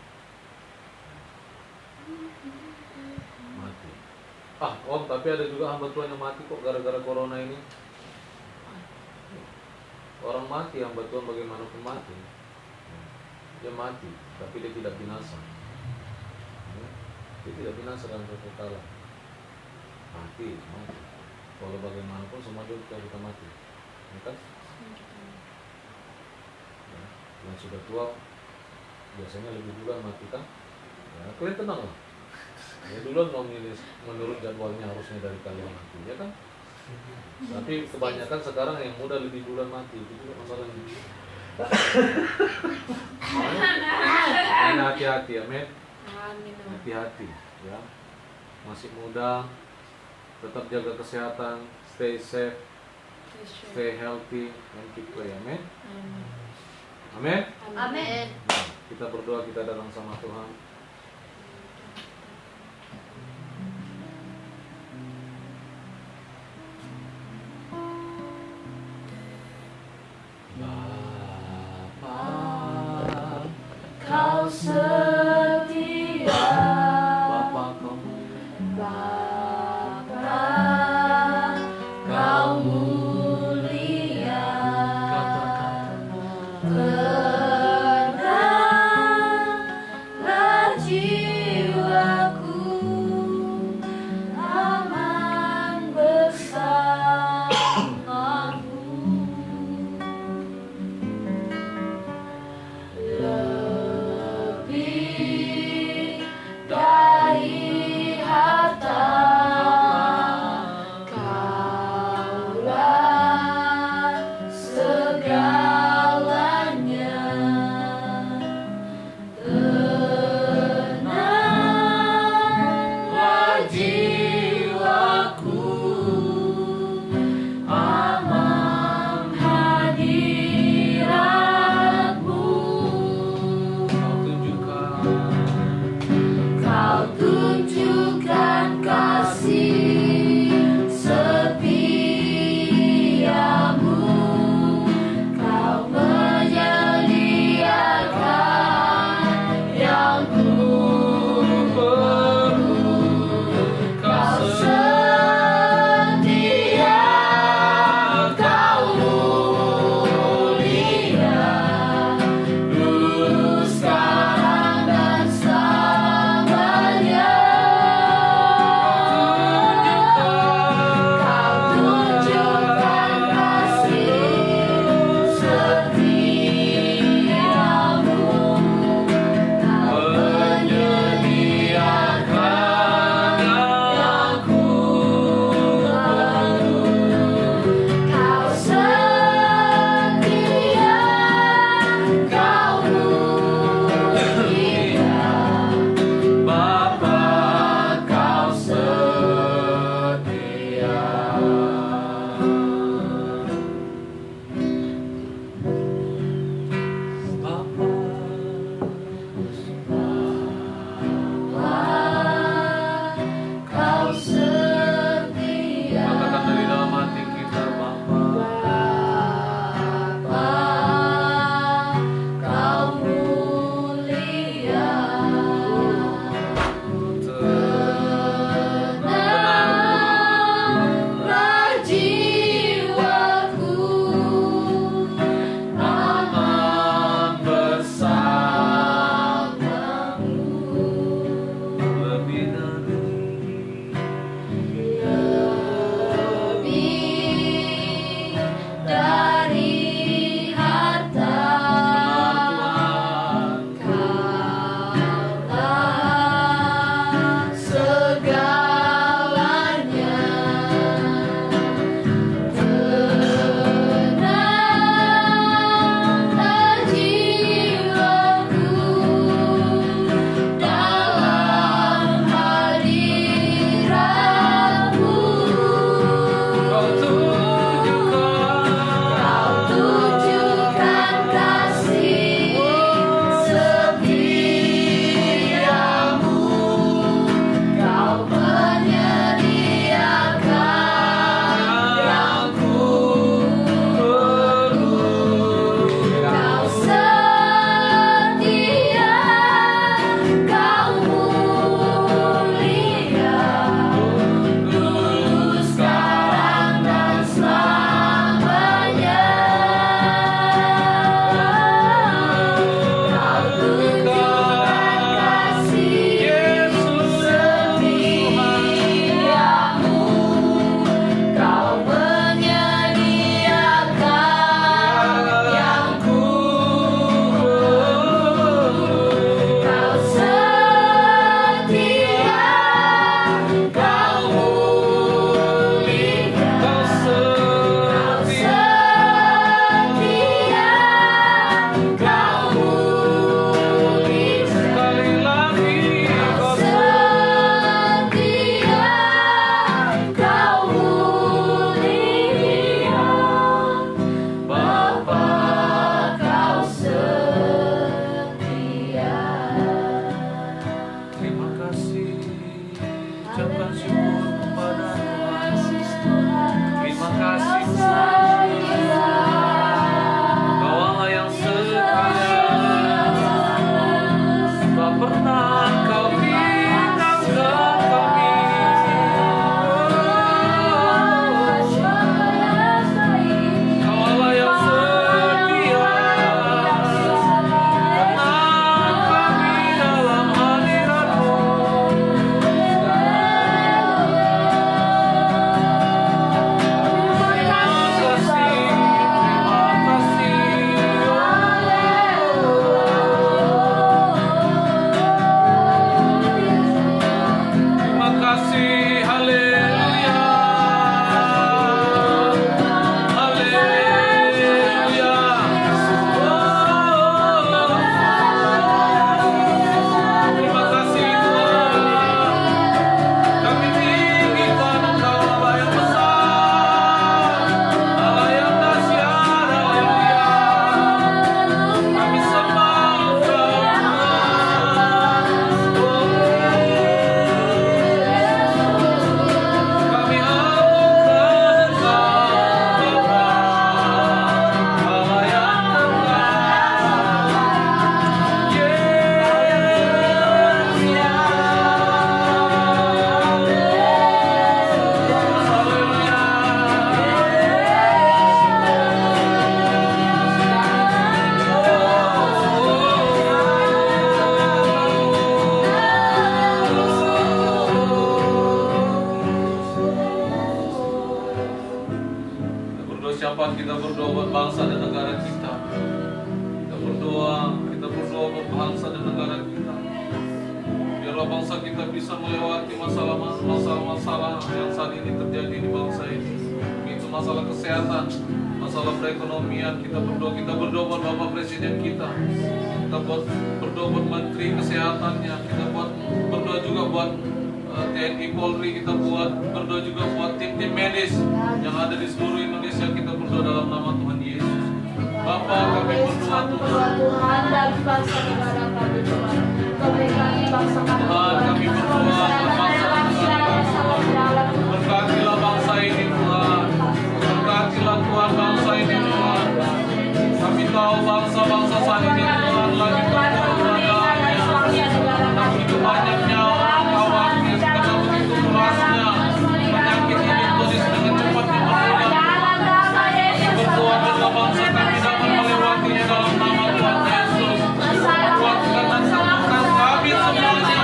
mati. Om, tapi ada juga hamba Tuhan yang mati kok gara-gara corona ini. Orang mati, hamba Tuhan bagaimanapun mati. dia mati, tapi dia tidak binasa. Ya. Dia tidak binasa dalam kekekalan. Mati. Kalau bagaimanapun semua kita mati, ya kan? Ya. Yang sudah tua biasanya lebih duluan mati kan? Ya, kalian tenang lah. Ya duluan dong ini menurut jadwalnya harusnya dari kalian mati, ya kan? Tapi kebanyakan sekarang yang muda lebih duluan mati, itu juga masalahnya. Hati-hati, amin. Amin. Hati-hati, ya. Masih muda, tetap jaga kesehatan, stay safe, stay healthy, and keep pray, amin. Amin. Amin. Nah, kita berdoa, kita datang sama Tuhan. Bapa, Kau setia, Bapa kamu, Bapa, Kau mulia. Tenanglah jiwaku, aman bersamamu. Lebih dari harta ucapkan syukur kepada Tuhan. Terima kasih Tuhan. Kau Allah yang setia. Tak pernah Kau tinggalkan kami. Kau Allah yang setia. Tenang kami dalam hadirat-Mu. Terima kasih, haleluya. Haleluya. Terima kasih Tuhan. Kami tinggikan Engkau Allah yang besar, Allah yang dahsyat, haleluya. Kami sembah Engkau Tuhan. Kami agungkan Engkau Bapa, Allah yang tengah. Kita berdoa siapa? Kita berdoa buat bangsa dan negara kita. Kita berdoa buat bangsa dan negara kita. Biarlah bangsa kita bisa melewati masalah-masalah yang saat ini terjadi di bangsa ini. Itu masalah kesehatan, masalah perekonomian. Kita berdoa buat Bapak Presiden kita. Kita berdoa buat Menteri Kesehatannya. Kita berdoa juga buat TNI Polri. Kita berdoa juga buat tim-tim medis yang ada di seluruh Indonesia. Kita berdoa dalam nama Tuhan Yesus. Bapa, kami berdoa Tuhan. Tuhan dari bangsa negara kami Tuhan. Berkati bangsa kami Tuhan, kami berdoa buat bangsa negara. Berkatilah bangsa ini Tuhan. Berkatilah Tuhan bangsa ini Tuhan. Kami tahu bangsa-bangsa saat ini Tuhan lagi berkorban dalamnya. Tak begitu banyak nyawa orang khawatir karena begitu kerasnya penyakit ini terus dengan cepatnya menular. Berdoa biarlah bangsa kami dapat melewatinya dalam nama Tuhan Yesus. Kuatkan dan sembuhkan kami semuanya.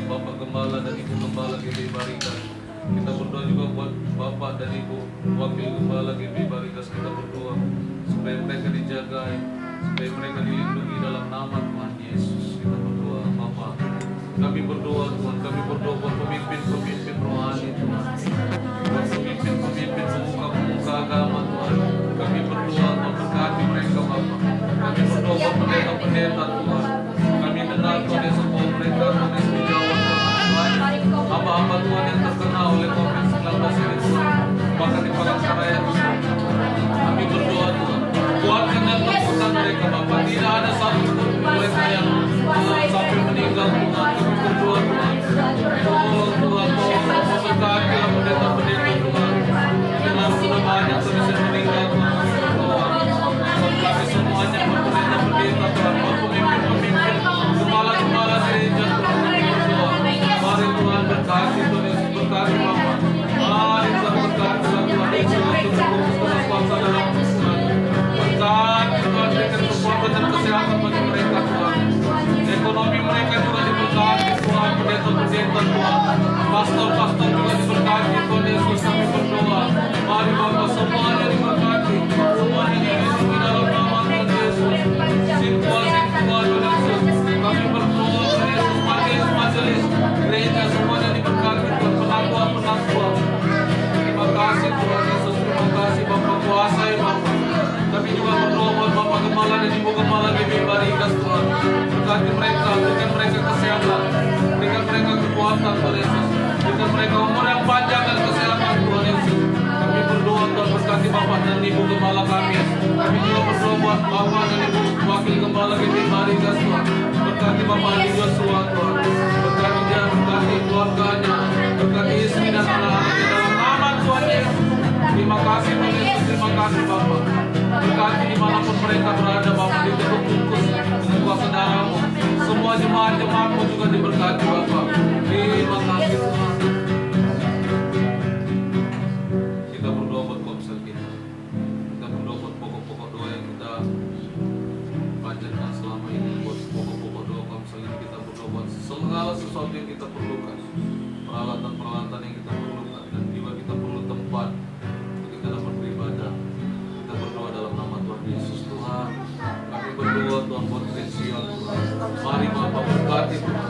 Bapak Gembala dan Ibu Gembala GBI Barikas. Kita berdoa juga buat Bapak dan Ibu Wakil Gembala GBI Barikas. Kita berdoa supaya mereka dijaga, supaya mereka dilindungi dalam nama Tuhan Yesus. Kita berdoa Bapak. Kami berdoa Tuhan, kami berdoa buat pemimpin-pemimpin rohani Tuhan, buat pemimpin-pemimpin pemuka-pemuka agama Tuhan. Kami berdoa Tuhan berkati mereka Bapak. Kami berdoa buat pendeta-pendeta Tuhan. Kami dengar Tuhan Yesus bahwa mereka Tuhan Yesus dijawab Tuhan. Hamba-hamba Tuhan yang terkena oleh COVID-19 ini Tuhan, bahkan di Palangkaraya Tuhan. Kami berdoa Tuhan, kuatkan dan teguhkan mereka Bapak. Tidak ada satu pun mereka yang sampai meninggal Tuhan. Kami berdoa Tuhan, tolong Tuhan, tolong memberkatilah pendeta-pendeta Tuhan. Dengan sudah banyak Tuhan yang meninggal Tuhan. Kami berdoa, kami semuanya pendeta-pendeta Tuhan, pemimpin-pemimpin, kepala-kepala gereja Tuhan. Kami berdoa, mari Tuhan berkati Tuhan Yesus, berkati Bapak. Mari Tuhan berkati Tuhan Yesus untuk berkumpul kuasa dalam Tuhan. Berkati Tuhan, berikan kekuatan dan kesehatan bagi mereka Tuhan. Ekonomi mereka juga diberkati Tuhan, pendeta-pendeta Tuhan, pastor-pastor juga diberkati Tuhan Yesus. Kami berdoa, mari Bapak semuanya diberkati, semuanya dilindungi dalam nama Tuhan Yesus. Sintua-sintua Tuhan Yesus, kami berdoa Tuhan Yesus, majelis gereja semuanya diberkati Tuhan, penakwa-penakwa. Terima kasih Tuhan Yesus, terima kasih Bapak, kuasai Bapak. Kami juga berdoa buat Bapak Gembala dan Ibu Gembala GBI Barikas Tuhan. Berkati mereka, berikan mereka kesehatan, berikan mereka kekuatan Tuhan Yesus, berikan mereka umur yang panjang dan kesehatan Tuhan Yesus. Kami berdoa Tuhan, berkati Bapak dan Ibu Gembala kami. Kami juga berdoa buat Bapak dan Ibu Wakil Gembala GBI Barikas Tuhan. Berkati Bapak Adi Joshua Tuhan, berkati dia, berkati keluarganya, berkati istri dan anak-anaknya dalam nama Tuhan Yesus. Terima kasih Tuhan Yesus, terima kasih Bapak. Berkati dimanapun mereka berada Bapak, ditutup bungkus dengan kuasa darah-Mu. Semua jemaat-jemaat-Mu juga diberkati Bapak. Terima kasih Tuhan. Kita berdoa buat komsel kita. Kita berdoa buat pokok-pokok doa yang kita panjatkan selama ini. Buat pokok-pokok doa komsel ini kita berdoa buat segala sesuatu yang kita perlukan, peralatan-peralatan yang kita perlukan, dan juga kita perlu tempat untuk kita dapat beribadah. Kita berdoa dalam nama Tuhan Yesus Tuhan. Kami berdoa Tuhan buat Krisial Tuhan. Mari Bapak berkati Tuhan,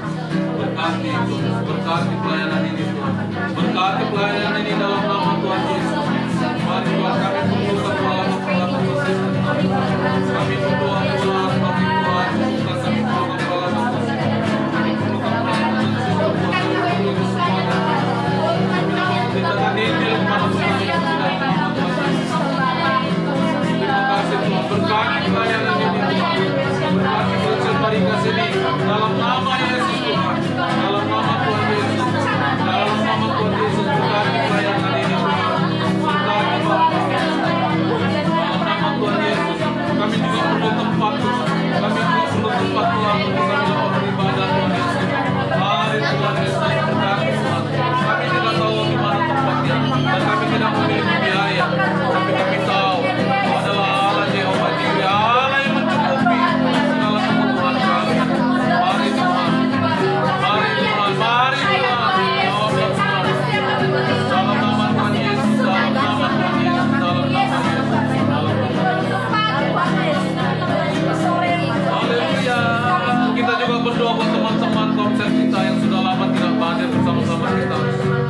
berkati Tuhan, berkati pelayanan ini Tuhan, berkati pelayanan ini dalam nama Tuhan Yesus. Mari Tuhan, kami perlukan peralatan-peralatan kesehatan. Kami berdoa Tuhan, bagi Tuhan, bukan kami perlukan peralatan kesehatan. Kami perlukan peralatan kesehatan Tuhan. Kami perlukan semuanya. Kami dapat memberitakan Injil kepada Tuhan Yesus dalam nama Tuhan Yesus. Terima kasih Tuhan, berkati pelayanan ini Tuhan, berkati Krisial Barikas ini dalam nama Yesus Tuhan, dalam nama Tuhan Yesus, dalam nama Tuhan Yesus. Berkati pelayanan ini Tuhan, berkati Bapak dalam nama Tuhan Yesus. Kami juga perlu tempat Tuhan, kami juga perlu tempat Tuhan untuk kami dapat beribadah Tuhan Yesus. Mari Tuhan Yesus, berkati Tuhan. Kami tidak tahu di mana tempatnya dan kami tidak memiliki biaya, tapi kami tahu adalah Allah Jehovah Jireh, Allah yang mencukupi segala kebutuhan kami. Mari Tuhan, mari Tuhan, mari Tuhan. Jawab Tuhan. Dalam nama Tuhan Yesus, dalam nama Tuhan Yesus, dalam nama Yesus, dalam nama Yesus. Haleluya. Kita juga berdoa buat teman-teman komsel kita yang sudah lama tidak hadir bersama-sama kita,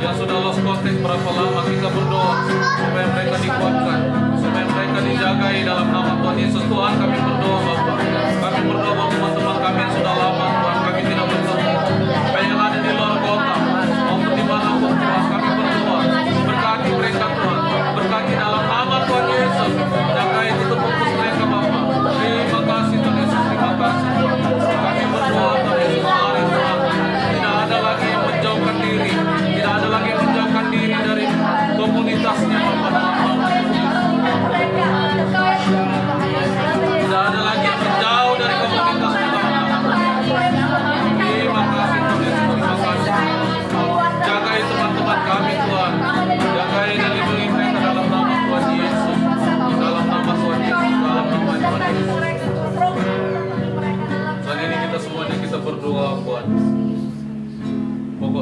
yang sudah lost contact berapa lama. Kita berdoa supaya mereka dikuatkan, supaya mereka dijagai dalam nama Tuhan Yesus. Tuhan, kami berdoa Bapak, kami berdoa buat teman-teman kami yang sudah lama Tuhan, kami tidak bertemu, baik yang ada di luar kota maupun dimanapun Tuhan. Kami berdoa, berkati mereka Tuhan, berkati dalam nama Tuhan Yesus. Jagai tutup bungkus mereka Bapak. Terima kasih Tuhan Yesus, terima kasih Tuhan. Kami berdoa Tuhan Yesus, mari Tuhan, tidak ada lagi yang menjauhkan diri, tidak ada lagi yang menjauhkan diri dari komunitasnya Bapak dalam nama Yesus. Tidak ada lagi yang menjauh dari komunitasnya dalam nama Yesus. Terima kasih Tuhan Yesus, terima kasih. Jagai teman-teman kami Tuhan, jagai dan lindungi mereka dalam nama Tuhan Yesus, dalam nama Tuhan Yesus, dalam nama Tuhan Yesus. Saat ini kita semuanya kita berdoa buat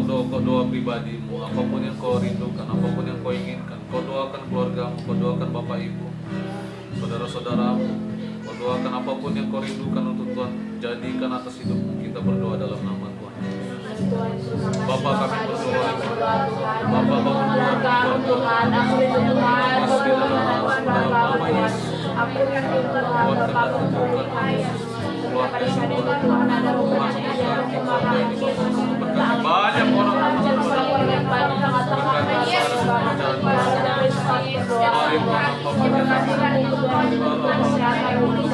kau doa pribadimu, apapun yang kau rindukan, apapun yang kau inginkan. Kau doakan keluargamu, kau doakan bapak ibu, saudara-saudaramu. Kau doakan apapun yang kau rindukan untuk Tuhan jadikan atas hidupmu. Kita berdoa dalam nama Tuhan. Bapa kami berdoa, Bapa bangun Tuhan, Tuhan, aku itu Tuhan, dalam nama Yesus. Aku itu Tuhan, Bapa pada saat itu Tuhan ada hubungan ada kemarahan Yesus. banyak orang yang banyak mengatakan Yesus, mari diberkatikan untuk Tuhan kesehatan untuk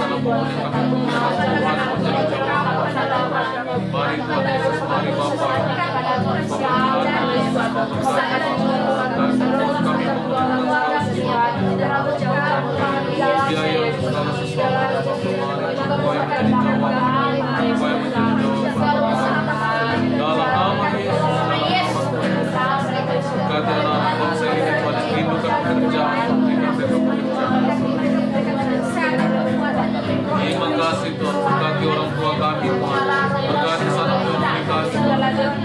mari Tuhan Yesus, mari Bapa biaya segala sesuatu Kau yang menjadi jawaban, Kau yang menjadi jawaban dalam nama Yesus. Berkati anak-anak bangsa ini Tuhan yang rindukan pekerjaan, berikan mereka pekerjaan. Terima kasih Tuhan, berkati orang tua kami Tuhan, berkati sanak saudara kami,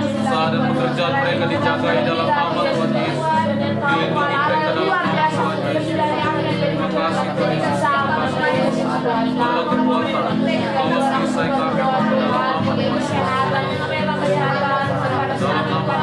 usaha dan pekerjaan mereka dijagai dalam nama Tuhan Yesus. Dilindungi mereka dalam nama Tuhan Yesus. Terima kasih Tuhan Yesus. Allah kekuatan, Allah selesai kami dalam nama Tuhan Yesus. Dalam nama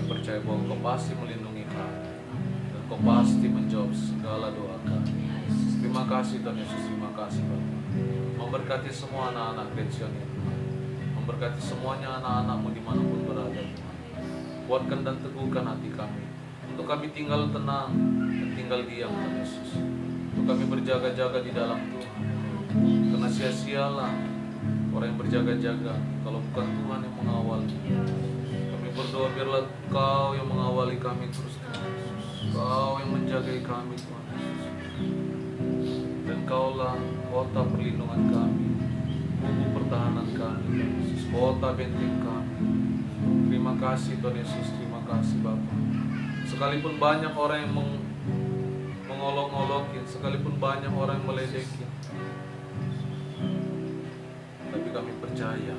percaya bahwa Engkau pasti melindungi kami dan Engkau pasti menjawab segala doa kami. Terima kasih Tuhan Yesus, terima kasih Bapak. Memberkati semua anak-anak Creation ini, memberkati semuanya anak-anakmu dimanapun berada Tuhan. Kuatkan dan teguhkan hati kami untuk kami tinggal tenang dan tinggal diam Tuhan Yesus, untuk kami berjaga-jaga di dalam Tuhan. Karena sia-sialah orang yang berjaga-jaga kalau bukan Tuhan yang mengawal. Kami berdoa biarlah Kau yang mengawali kami terus Tuhan Yesus, Kau yang menjagai kami Tuhan Yesus, dan Kaulah kota perlindungan kami, kubu pertahanan kami Tuhan Yesus, kota benteng kami. Terima kasih Tuhan Yesus, terima kasih Bapa. Sekalipun banyak orang yang mengolok-ngolokin, sekalipun banyak orang yang meledekin, tapi kami percaya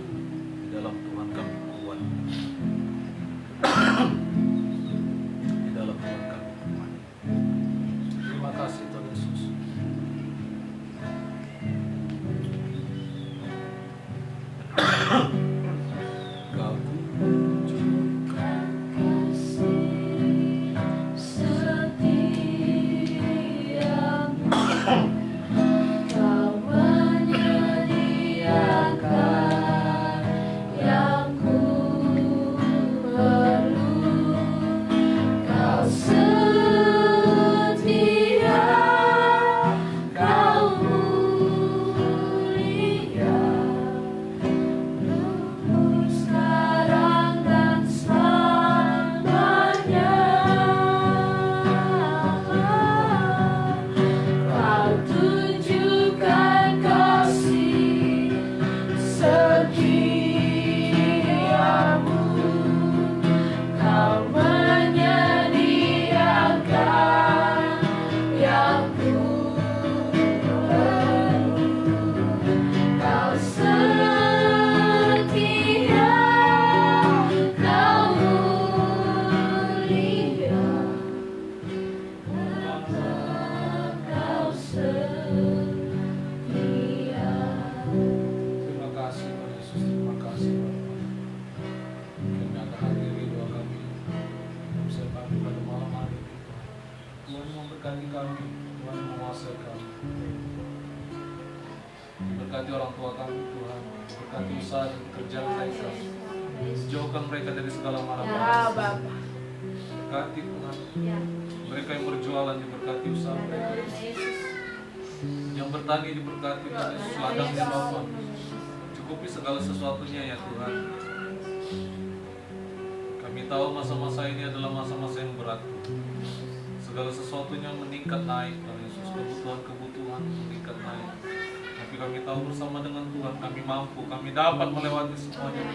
di dalam Tuhan kami kuat. Di dalam Tuhan kami kuat. Terima kasih Tuhan Yesus. berkati kami, Tuhan yang menguasai kami. Berkati orang tua kami, Tuhan. Berkati usaha dan pekerjaan mereka. Jauhkan mereka dari segala mara Ya bahaya. Bapak. Berkati Tuhan. Ya, Mereka yang berjualan diberkati usaha mereka. Yang bertani diberkati Tuhan Yesus. Ladangnya Bapa. Cukupi segala sesuatunya ya Tuhan. Kami tahu masa-masa ini adalah masa-masa yang berat. Segala sesuatunya meningkat naik Tuhan Yesus. Kebutuhan-kebutuhan meningkat naik. Tapi kami tahu bersama dengan Tuhan kami mampu, kami dapat melewati semuanya.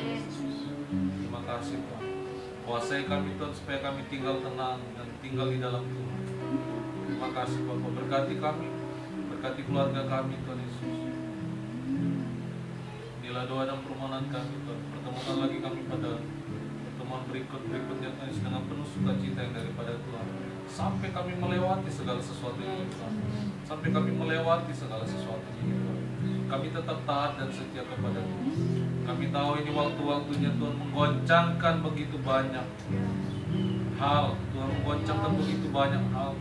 Terima kasih Tuhan. Kuasai kami Tuhan supaya kami tinggal tenang dan tinggal di dalam Tuhan. Terima kasih Bapak. Berkati kami, berkati keluarga kami Tuhan Yesus. Inilah doa dan permohonan kami Tuhan. Pertemukan lagi kami pada pertemuan berikutnya Tuhan Yesus dengan penuh sukacita yang daripada Tuhan. Sampai kami melewati segala sesuatunya Tuhan. Sampai kami melewati segala sesuatunya Tuhan. Kami tetap taat dan setia kepada Tuhan. Kami tahu ini waktu-waktunya Tuhan menggoncangkan begitu banyak hal. Tuhan menggoncangkan begitu banyak hal.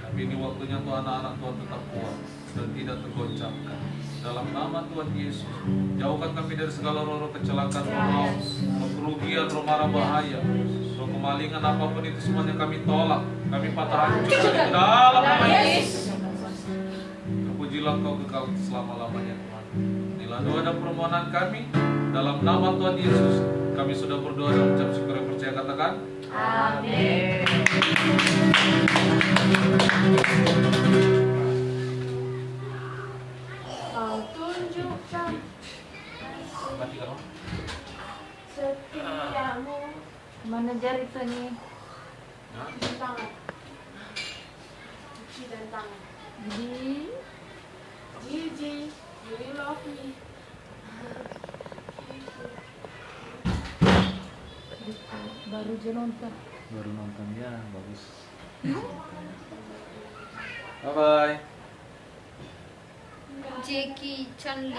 Tapi ini waktunya Tuhan anak-anak Tuhan tetap kuat dan tidak tergoncangkan. Dalam nama Tuhan Yesus, jauhkan kami dari segala roh kecelakaan, roh kerugian, roh mara bahaya, roh kemalingan, apapun itu semuanya kami tolak. Kami patah hancurkan di dalam nama Yesus. Terpujilah Kau kekal selama-lamanya Tuhan. Inilah doa dan permohonan kami. Dalam nama Tuhan Yesus, kami sudah berdoa dan mengucap syukur yang percaya, katakan amin. Kau tunjukkan matikan. setiamu. Mana jari itu nih? Cuci tangan. Cuci dan tangan. Jadi Gigi, do you love me? baru aja nonton. Baru nonton ya, bagus. Bye bye. Jackie Chan Lee.